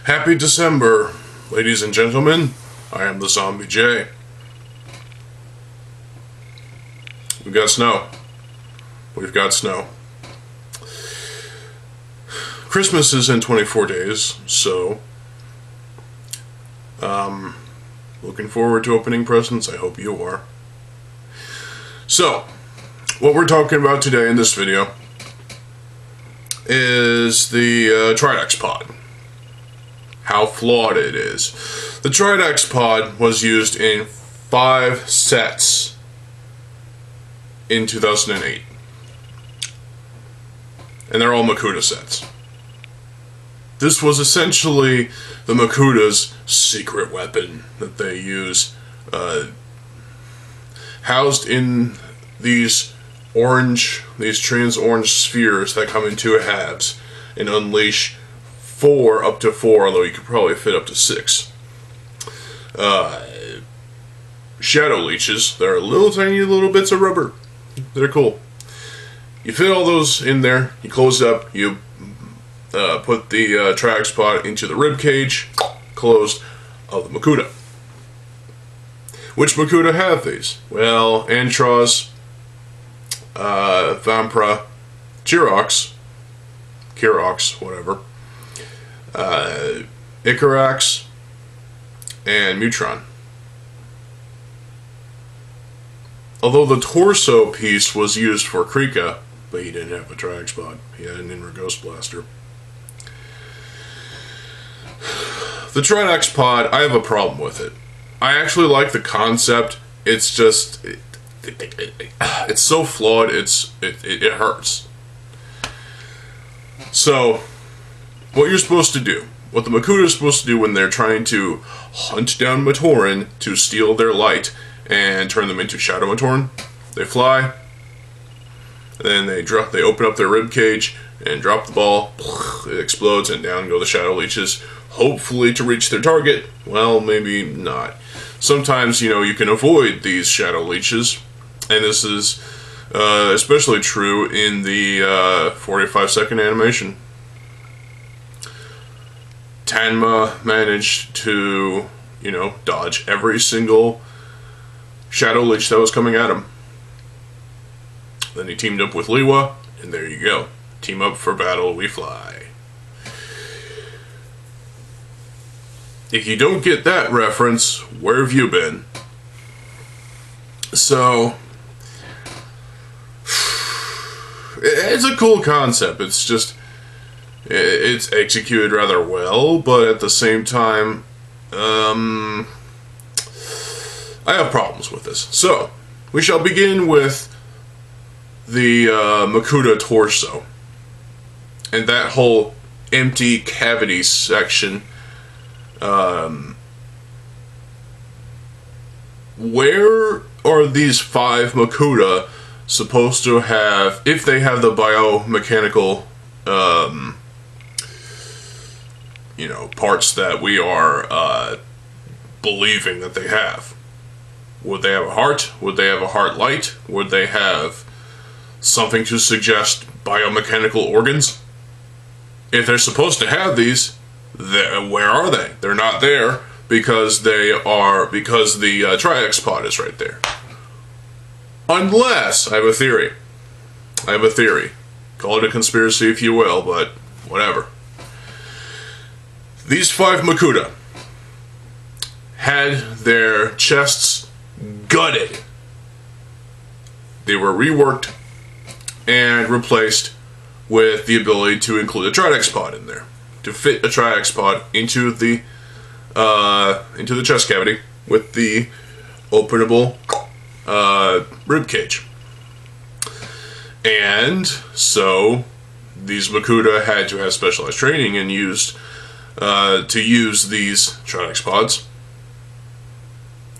Happy December, ladies and gentlemen. I am TheZOMBIEJ. We've got snow. We've got snow. Christmas is in 24 days, so looking forward to opening presents. I hope you are. So, what we're talking about today in this video is the Tridax pod. How flawed it is. The Tridax pod was used in 5 sets in 2008. And they're all Makuta sets. This was essentially the Makuta's secret weapon that they use, housed in these trans-orange spheres that come in 2 halves and unleash up to 4, although you could probably fit up to 6. Shadow leeches. They're little tiny little bits of rubber. They're cool. You fit all those in there, you close it up, you put the Tridax pod into the rib cage, closed, of the Makuta. Which Makuta have these? Well, Antros, Vampra, Kirox, whatever, Icarax, and Mutron. Although the torso piece was used for Krika, but he didn't have a Tridax pod. He had an Inra Ghost Blaster. The Tridax pod, I have a problem with it. I actually like the concept. It's just it's so flawed. It hurts. So, what you're supposed to do, what the Makuta is supposed to do when they're trying to hunt down Matoran to steal their light and turn them into Shadow Matoran, they fly. Then they open up their rib cage and drop the ball. It explodes and down go the shadow leeches, hopefully to reach their target. Well, maybe not. Sometimes, you can avoid these shadow leeches, and this is especially true in the 45-second animation. Tanma managed to, dodge every single shadow leech that was coming at him. Then he teamed up with Liwa, and there you go. Team up for battle, we fly. If you don't get that reference, where have you been? So, it's a cool concept. It's just, it's executed rather well, but at the same time, I have problems with this. So, we shall begin with the Makuta torso and that whole empty cavity section. Where are these 5 Makuta supposed to have, if they have the biomechanical parts that we are believing that they have? Would they have a heart? Would they have a heart light? Would they have something to suggest biomechanical organs? If they're supposed to have these, where are they? They're not there because the Tridax pod is right there. Unless, I have a theory. Call it a conspiracy if you will, but whatever. These 5 Makuta had their chests gutted. They were reworked and replaced with the ability to include a Tridax pod in there, to fit a Tridax pod into the chest cavity with the openable rib cage. And so these Makuta had to have specialized training and used to use these Tridax pods,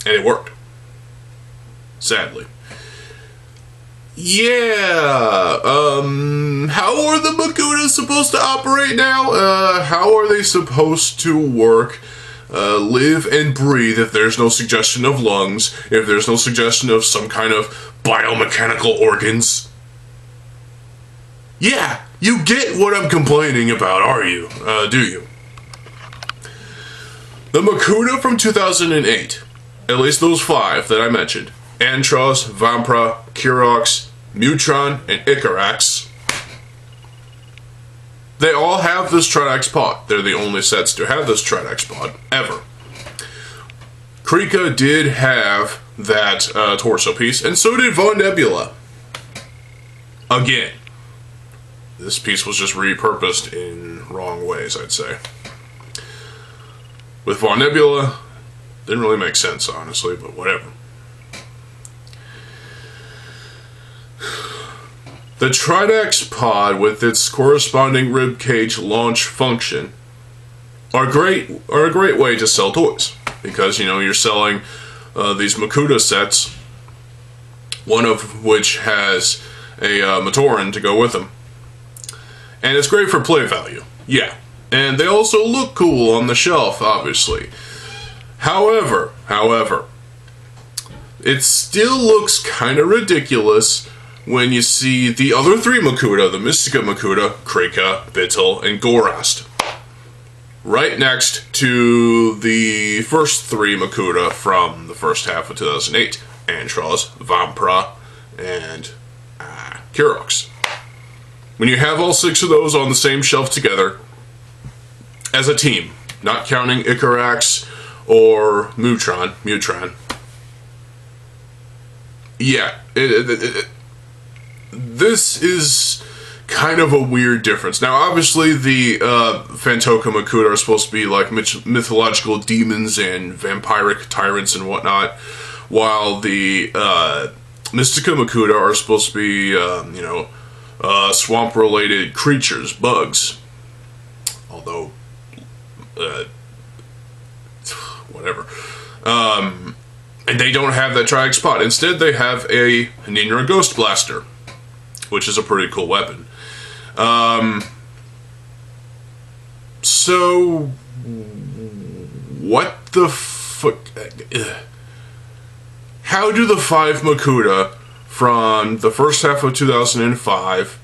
and it worked. Sadly. Yeah, how are the Makuta supposed to operate now? How are they supposed to work, live and breathe if there's no suggestion of lungs, if there's no suggestion of some kind of biomechanical organs? Yeah, you get what I'm complaining about, are you? Do you? The Makuta from 2008, at least those 5 that I mentioned, Antros, Vampra, Kirox, Mutron, and Icarax, they all have this Tridax pod. They're the only sets to have this Tridax pod, ever. Krika did have that torso piece, and so did Von Nebula. Again, this piece was just repurposed in wrong ways, I'd say. With Von Nebula, didn't really make sense, honestly, but whatever. The Tridax pod with its corresponding ribcage launch function are a great way to sell toys, because, you know, you're selling these Makuta sets, one of which has a Matoran to go with them. And it's great for play value, yeah. And they also look cool on the shelf, obviously. However, it still looks kind of ridiculous when you see the other 3 Makuta, the Mystica Makuta, Krika, Bittel, and Gorast, right next to the first 3 Makuta from the first half of 2008, Antros, Vampra, and Kirox. When you have all 6 of those on the same shelf together, as a team, not counting Icarax or Mutron, yeah, this is kind of a weird difference. Now, obviously, the Fantoka Makuta are supposed to be like mythological demons and vampiric tyrants and whatnot, while the Mystica Makuta are supposed to be, you know, swamp-related creatures, bugs. Although, whatever. And they don't have that Tridax pod. Instead, they have a Ninra Ghost Blaster, which is a pretty cool weapon. So, what the fuck? How do the 5 Makuta from the first half of 2005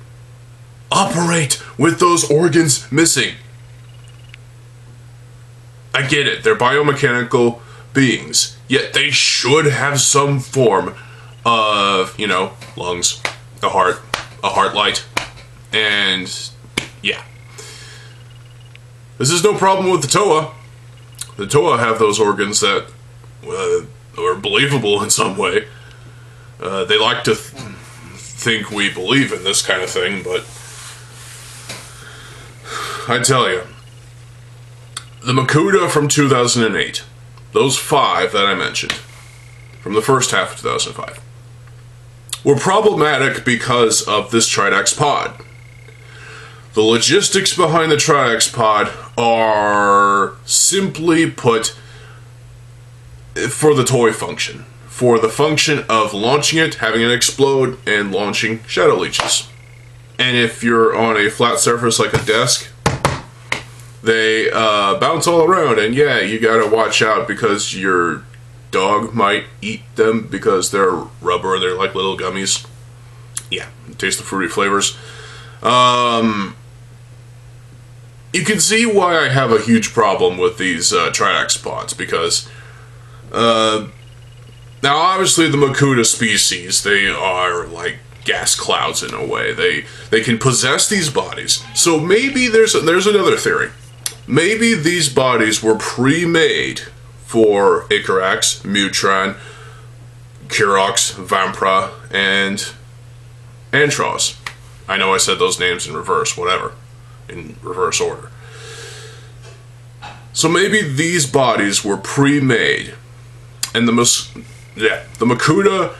operate with those organs missing? I get it, they're biomechanical beings, yet they should have some form of, you know, lungs, a heart light, and yeah. This is no problem with the Toa. The Toa have those organs that are believable in some way. They like to think we believe in this kind of thing, but I tell you, the Makuta from 2008, those 5 that I mentioned, from the first half of 2005, were problematic because of this Tridax pod. The logistics behind the Tridax pod are, simply put, for the toy function. For the function of launching it, having it explode, and launching Shadow Leeches. And if you're on a flat surface like a desk, they bounce all around, and yeah, you gotta watch out because your dog might eat them because they're rubber, they're like little gummies. Yeah, taste the fruity flavors. You can see why I have a huge problem with these Tridax pods, because now obviously the Makuta species, they are like gas clouds in a way. They can possess these bodies. So maybe there's another theory. Maybe these bodies were pre-made for Icarax, Mutron, Kirox, Vampra, and Antros. I know I said those names in reverse, whatever. In reverse order. So maybe these bodies were pre-made, and the Makuta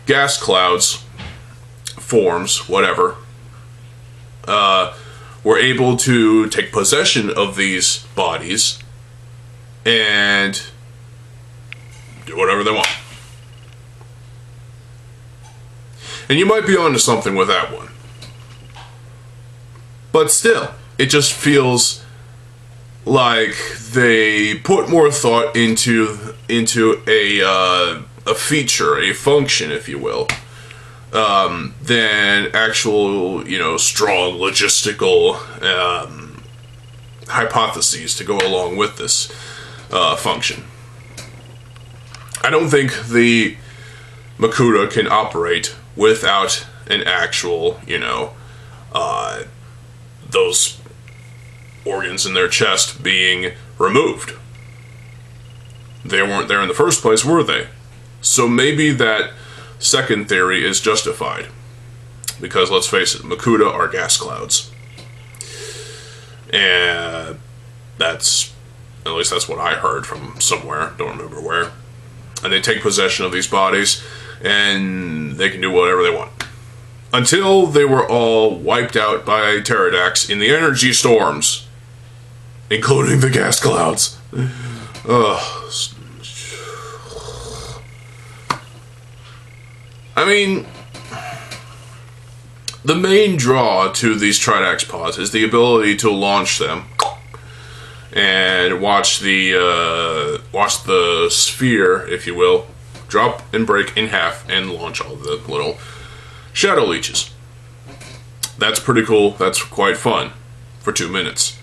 gas clouds, forms, whatever, were able to take possession of these bodies and do whatever they want. And you might be onto something with that one. But still, it just feels like they put more thought into a feature, a function, if you will, than actual, you know, strong logistical hypotheses to go along with this. function. I don't think the Makuta can operate without an actual, those organs in their chest being removed. They weren't there in the first place, were they? So maybe that second theory is justified. Because let's face it, Makuta are gas clouds. And at least that's what I heard from somewhere, don't remember where. And they take possession of these bodies, and they can do whatever they want. Until they were all wiped out by Tridax in the energy storms. Including the gas clouds. I mean, the main draw to these Tridax pods is the ability to launch them and watch the sphere, if you will, drop and break in half and launch all the little shadow leeches. That's pretty cool. That's quite fun for 2 minutes.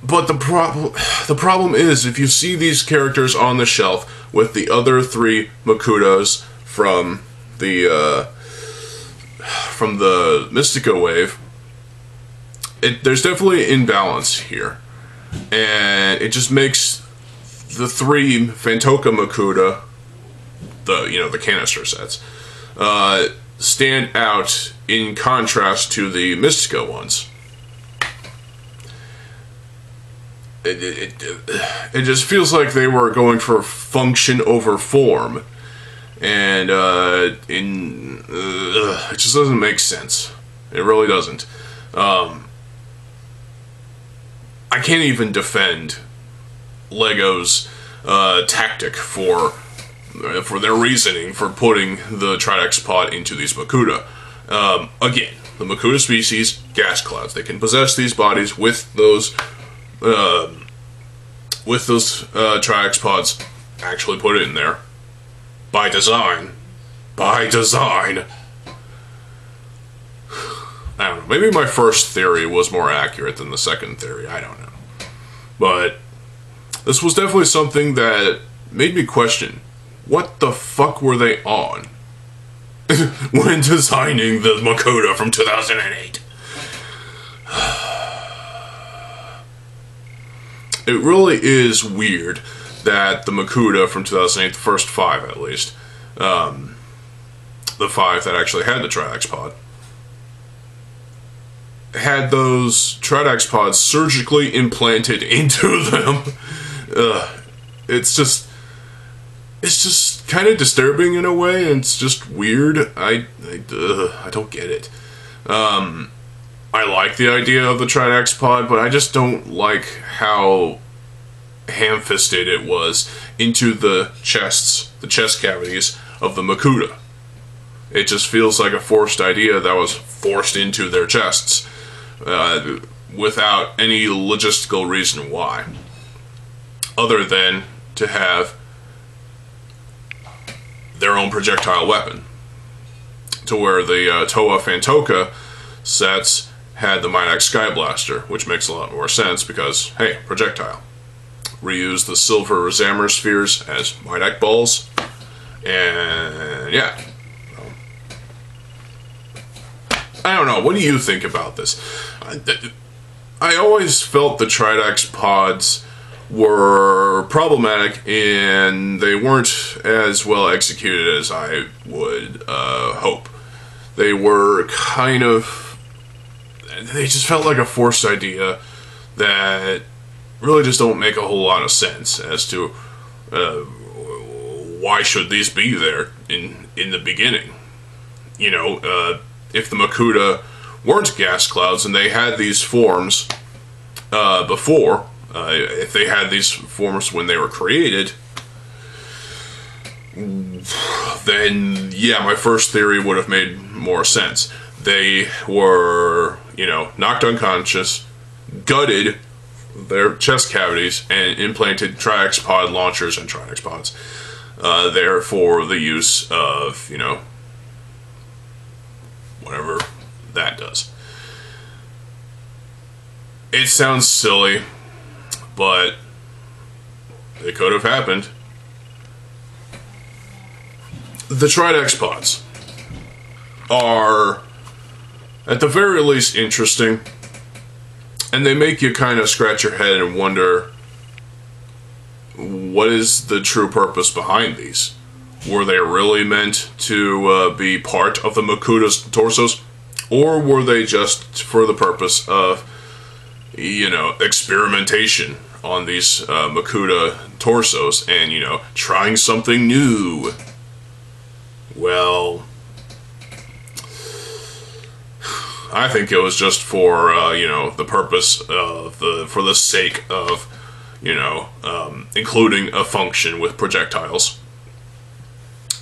But the problem is, if you see these characters on the shelf with the other 3 Makutas from the Mystica wave, there's definitely imbalance here, and it just makes the 3 Fantoka Makuta, the canister sets, stand out in contrast to the Mystica ones. It just feels like they were going for function over form, and it just doesn't make sense. It really doesn't. I can't even defend Lego's tactic for their reasoning for putting the Tridax pod into these Makuta. Again, the Makuta species, gas clouds. They can possess these bodies with those Tridax pods. Actually put it in there by design. By design. I don't know. Maybe my first theory was more accurate than the second theory. I don't know. But this was definitely something that made me question, what the fuck were they on when designing the Makuta from 2008? It really is weird that the Makuta from 2008, the first 5 at least, the 5 that actually had the Tridax pod, had those Tridax pods surgically implanted into them. It's just kind of disturbing in a way, and it's just weird. I don't get it. I like the idea of the Tridax pod, but I just don't like how ham-fisted it was into the chest cavities of the Makuta. It just feels like a forced idea that was forced into their chests, without any logistical reason why, other than to have their own projectile weapon, to where the Toa Fantoka sets had the Midax Sky Blaster, which makes a lot more sense because, hey, projectile. Reuse the silver Zammer spheres as Midax balls, and yeah. I don't know, what do you think about this? I always felt the Tridax pods were problematic, and they weren't as well executed as I would hope. They were they just felt like a forced idea that really just don't make a whole lot of sense as to why should these be there in the beginning. If the Makuta weren't gas clouds and they had these forms before, if they had these forms when they were created, then yeah, my first theory would have made more sense. They were, knocked unconscious, gutted their chest cavities, and implanted Tridax pod launchers and Tridax pods there for the use of, whatever that does. It sounds silly, but it could have happened. The Tridax pods are, at the very least, interesting, and they make you kind of scratch your head and wonder, what is the true purpose behind these? Were they really meant to be part of the Makuda's torsos? Or were they just for the purpose of, you know, experimentation on these Makuda torsos and, you know, trying something new? Well, I think it was just for, you know, the purpose of for the sake of, you know, including a function with projectiles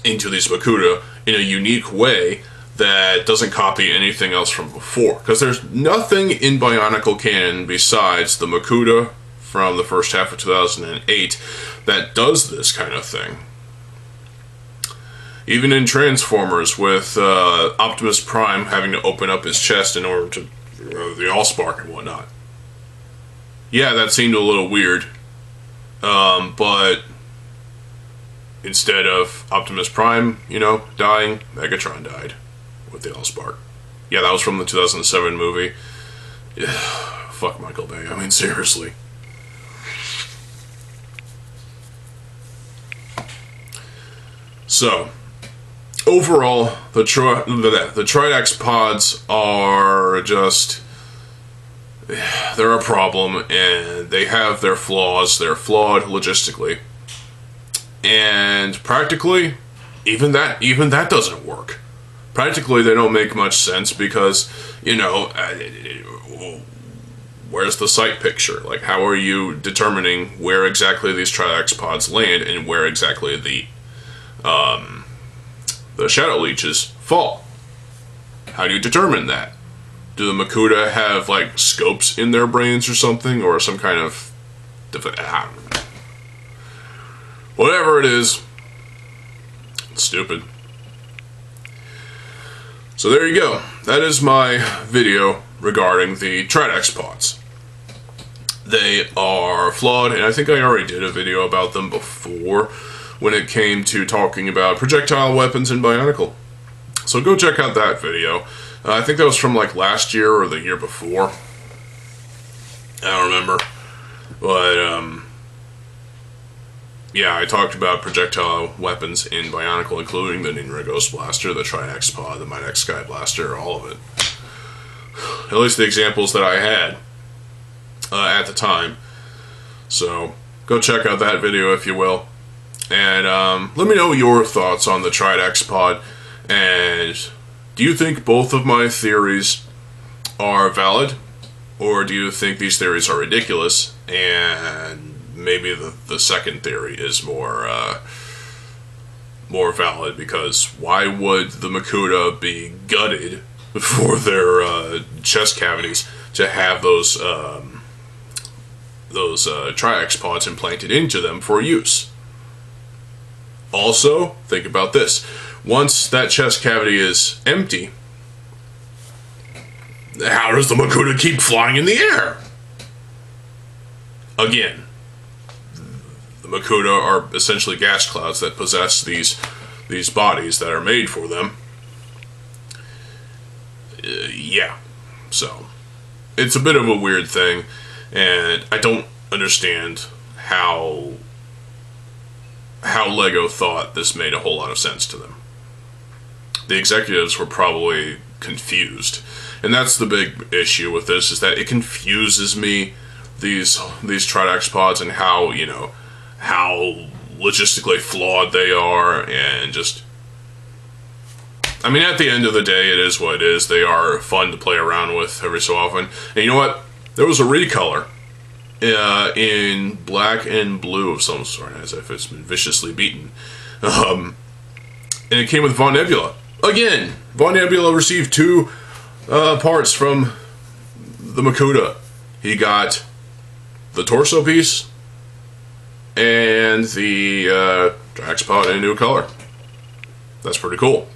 into these Makuda in a unique way that doesn't copy anything else from before. Because there's nothing in Bionicle canon besides the Makuda from the first half of 2008 that does this kind of thing. Even in Transformers, with Optimus Prime having to open up his chest in order to the Allspark and whatnot. Yeah, that seemed a little weird. But instead of Optimus Prime, you know, dying, Megatron died with the Allspark. Yeah, that was from the 2007 movie. Fuck Michael Bay. I mean, seriously. So, overall, the Tridax pods are just... they're a problem, and they have their flaws. They're flawed logistically. And practically, even that doesn't work. Practically, they don't make much sense because, you know, where's the sight picture? Like, how are you determining where exactly these Tridax pods land and where exactly the Shadow Leeches fall? How do you determine that? Do the Makuda have, like, scopes in their brains or something? Or some kind of... whatever it is, it's stupid. So there you go. That is my video regarding the Tridax pods. They are flawed, and I think I already did a video about them before when it came to talking about projectile weapons in Bionicle. So go check out that video. I think that was from like last year or the year before. I don't remember. But, yeah, I talked about projectile weapons in Bionicle, including the Ninja Ghost Blaster, the Tridax pod, the Might Sky Blaster, all of it. At least the examples that I had at the time. So, go check out that video if you will. And let me know your thoughts on the Tridax pod. And do you think both of my theories are valid? Or do you think these theories are ridiculous? And maybe the second theory is more valid, because why would the Makuda be gutted for their chest cavities to have those Tridax pods implanted into them for use? Also, think about this. Once that chest cavity is empty, how does the Makuda keep flying in the air? Again, the Makuda are essentially gas clouds that possess these bodies that are made for them. Yeah, so it's a bit of a weird thing, and I don't understand how LEGO thought this made a whole lot of sense to them. The executives were probably confused, and that's the big issue with this, is that it confuses me, these Tridax pods, and how, you know, how logistically flawed they are, and just, I mean, at the end of the day, it is what it is. They are fun to play around with every so often. And you know what? There was a recolor in black and blue of some sort, as if it's been viciously beaten. And it came with Von Nebula. Again, Von Nebula received two parts from the Makuda. He got the torso piece and the Tridax pod in a new color. That's pretty cool.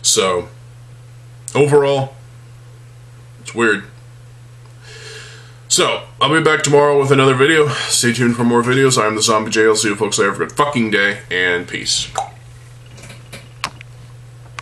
So, overall, it's weird. So, I'll be back tomorrow with another video. Stay tuned for more videos. I'm TheZOMBIEJ. I'll see you folks later. Have a good fucking day, and peace.